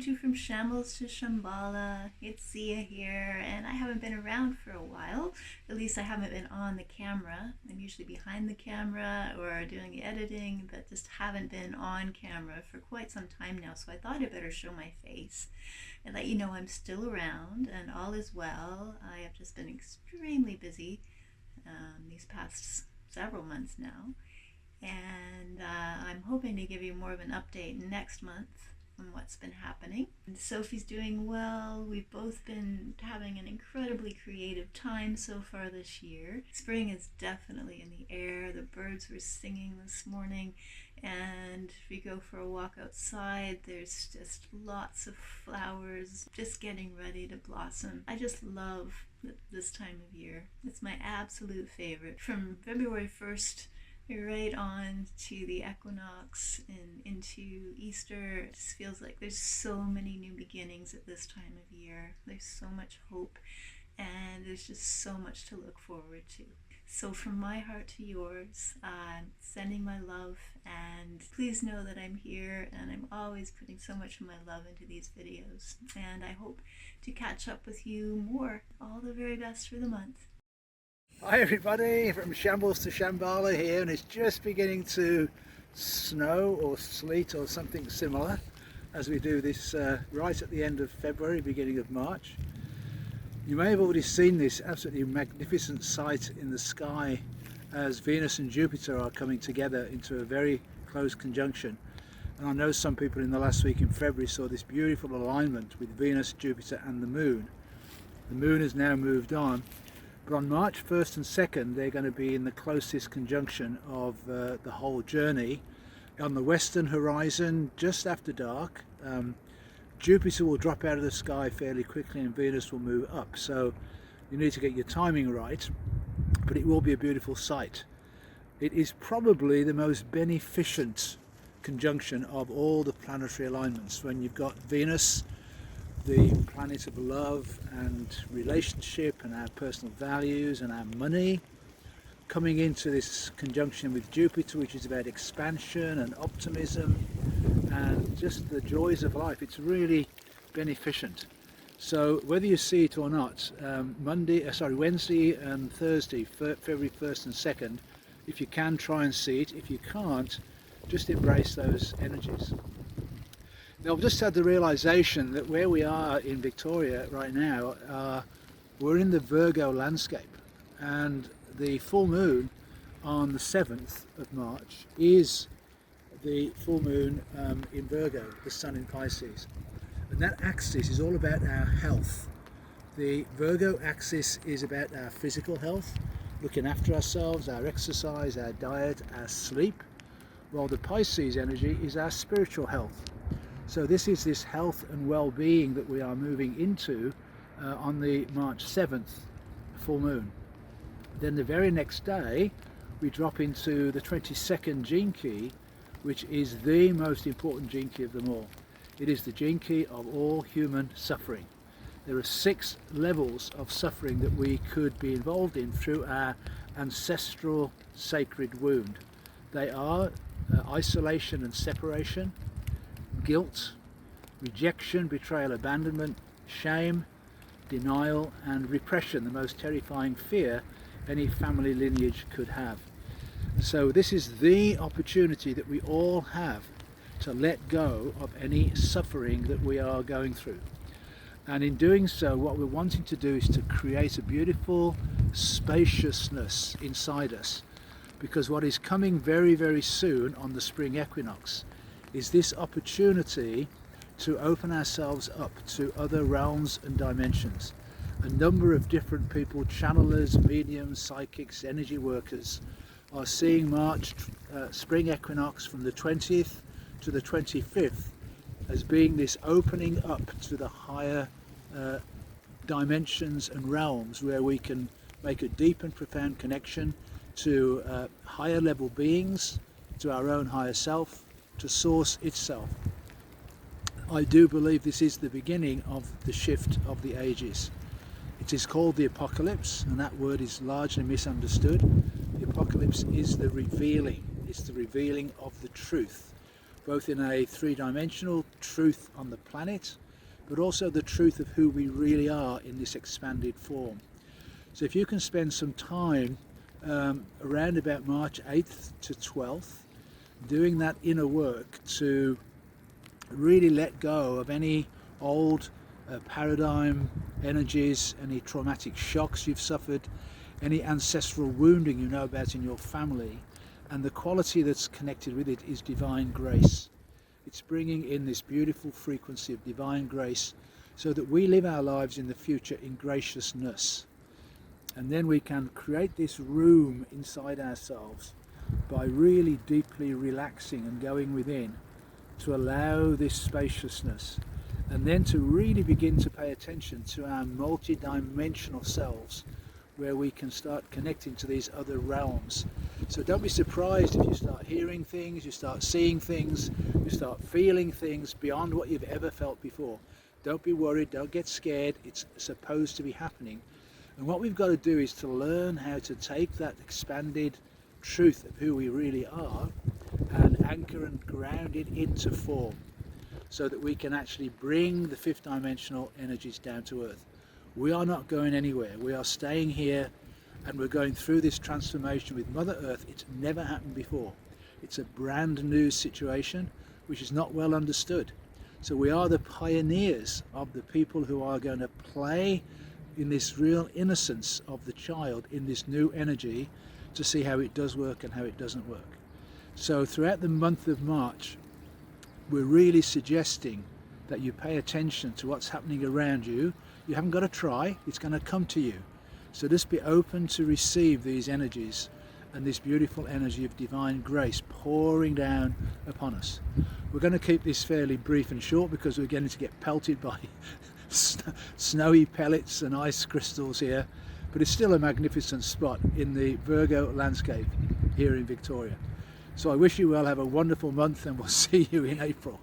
to From Shambles to Shambhala. It's Zia here, and I haven't been around for a while. At least I haven't been on the camera. I'm usually behind the camera or doing the editing, but just haven't been on camera for quite some time now, so I thought I'd better show my face and let you know I'm still around and all is well. I have just been extremely busy these past several months now, and I'm hoping to give you more of an update next month on what's been happening. And Sophie's doing well. We've both been having an incredibly creative time so far this year. Spring is definitely in the air. The birds were singing this morning, and if you go for a walk outside, there's just lots of flowers just getting ready to blossom. I just love this time of year. It's my absolute favorite. From February 1st right on to the equinox and into Easter, it just feels like there's so many new beginnings at this time of year. There's so much hope, and there's just so much to look forward to. So from my heart to yours, I'm sending my love, and please know that I'm here and I'm always putting so much of my love into these videos, and I hope to catch up with you more. All the very best for the month. Hi everybody, from Shambles to Shambhala here, and it's just beginning to snow or sleet or something similar as we do this right at the end of February, beginning of March. You may have already seen this absolutely magnificent sight in the sky as Venus and Jupiter are coming together into a very close conjunction. And I know some people in the last week in February saw this beautiful alignment with Venus, Jupiter and the Moon. The Moon has now moved on. But on March 1st and 2nd, they're going to be in the closest conjunction of the whole journey. On the western horizon, just after dark, Jupiter will drop out of the sky fairly quickly and Venus will move up. So you need to get your timing right, but it will be a beautiful sight. It is probably the most beneficent conjunction of all the planetary alignments, when you've got Venus, the planet of love and relationship and our personal values and our money, coming into this conjunction with Jupiter, which is about expansion and optimism and just the joys of life. It's really beneficent. So whether you see it or not, Wednesday and Thursday, February 1st and 2nd, if you can, try and see it. If you can't, just embrace those energies. Now, I've just had the realization that where we are in Victoria right now, we're in the Virgo landscape, and the full moon on the 7th of March is the full moon in Virgo, the sun in Pisces. And that axis is all about our health. The Virgo axis is about our physical health, looking after ourselves, our exercise, our diet, our sleep, while the Pisces energy is our spiritual health. So this is this health and well-being that we are moving into on the March 7th full moon. Then the very next day we drop into the 22nd gene key, which is the most important gene key of them all. It is the gene key of all human suffering. There are 6 levels of suffering that we could be involved in through our ancestral sacred wound. They are isolation and separation, guilt, rejection, betrayal, abandonment, shame, denial and repression, the most terrifying fear any family lineage could have. So this is the opportunity that we all have to let go of any suffering that we are going through. And in doing so, what we're wanting to do is to create a beautiful spaciousness inside us, because what is coming very, very soon on the Spring Equinox is this opportunity to open ourselves up to other realms and dimensions. A number of different people, channelers, mediums, psychics, energy workers, are seeing March Spring Equinox from the 20th to the 25th as being this opening up to the higher dimensions and realms where we can make a deep and profound connection to higher level beings, to our own higher self, to source itself. I do believe this is the beginning of the shift of the ages. It is called the apocalypse, and that word is largely misunderstood. The apocalypse is the revealing. It's the revealing of the truth. both in a three-dimensional truth on the planet, but also the truth of who we really are in this expanded form. So if you can spend some time around about March 8th to 12th doing that inner work to really let go of any old paradigm energies, any traumatic shocks you've suffered, any ancestral wounding you know about in your family, and the quality that's connected with it is divine grace. It's bringing in this beautiful frequency of divine grace so that we live our lives in the future in graciousness. And then we can create this room inside ourselves by really deeply relaxing and going within to allow this spaciousness, and then to really begin to pay attention to our multi-dimensional selves, where we can start connecting to these other realms. So don't be surprised if you start hearing things, you start seeing things, you start feeling things beyond what you've ever felt before. Don't be worried, don't get scared, it's supposed to be happening. And what we've got to do is to learn how to take that expanded truth of who we really are and anchor and ground it into form, so that we can actually bring the fifth dimensional energies down to earth. We are not going anywhere. We are staying here, and we're going through this transformation with Mother Earth. It's never happened before. It's a brand new situation which is not well understood. So we are the pioneers of the people who are going to play in this real innocence of the child in this new energy to see how it does work and how it doesn't work. So throughout the month of March, we're really suggesting that you pay attention to what's happening around you. You haven't got to try, it's going to come to you. So just be open to receive these energies and this beautiful energy of divine grace pouring down upon us. We're going to keep this fairly brief and short because we're going to get pelted by snowy pellets and ice crystals here, but it's still a magnificent spot in the Virgo landscape here in Victoria. So I wish you well, have a wonderful month, and we'll see you in April.